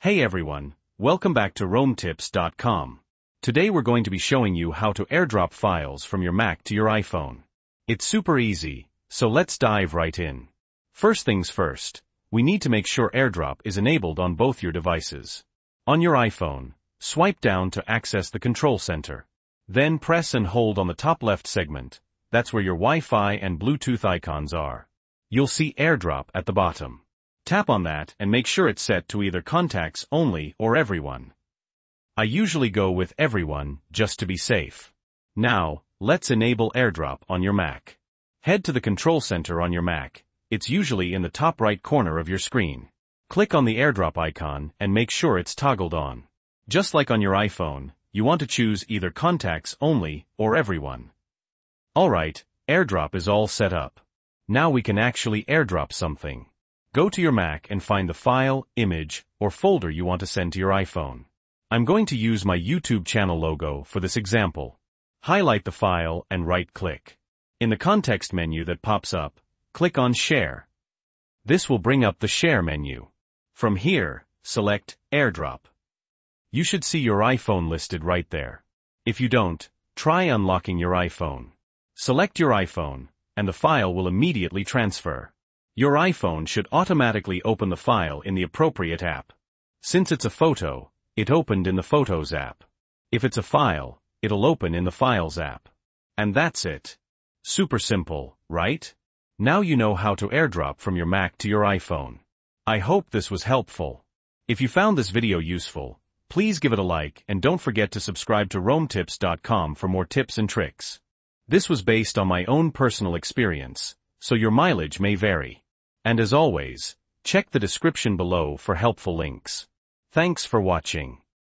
Hey everyone, welcome back to RoamTips.com. Today we're going to be showing you how to AirDrop files from your Mac to your iPhone. It's super easy, so let's dive right in. First things first, we need to make sure AirDrop is enabled on both your devices. On your iPhone, swipe down to access the control center. Then press and hold on the top left segment. That's where your Wi-Fi and Bluetooth icons are. You'll see AirDrop at the bottom. Tap on that and make sure it's set to either Contacts Only or Everyone. I usually go with Everyone, just to be safe. Now, let's enable AirDrop on your Mac. Head to the control center on your Mac. It's usually in the top right corner of your screen. Click on the AirDrop icon and make sure it's toggled on. Just like on your iPhone, you want to choose either Contacts Only or Everyone. Alright, AirDrop is all set up. Now we can actually AirDrop something. Go to your Mac and find the file, image, or folder you want to send to your iPhone. I'm going to use my YouTube channel logo for this example. Highlight the file and right-click. In the context menu that pops up, click on Share. This will bring up the Share menu. From here, select AirDrop. You should see your iPhone listed right there. If you don't, try unlocking your iPhone. Select your iPhone, and the file will immediately transfer. Your iPhone should automatically open the file in the appropriate app. Since it's a photo, it opened in the Photos app. If it's a file, it'll open in the Files app. And that's it. Super simple, right? Now you know how to AirDrop from your Mac to your iPhone. I hope this was helpful. If you found this video useful, please give it a like and don't forget to subscribe to RoamTips.com for more tips and tricks. This was based on my own personal experience, so your mileage may vary. And as always, check the description below for helpful links. Thanks for watching.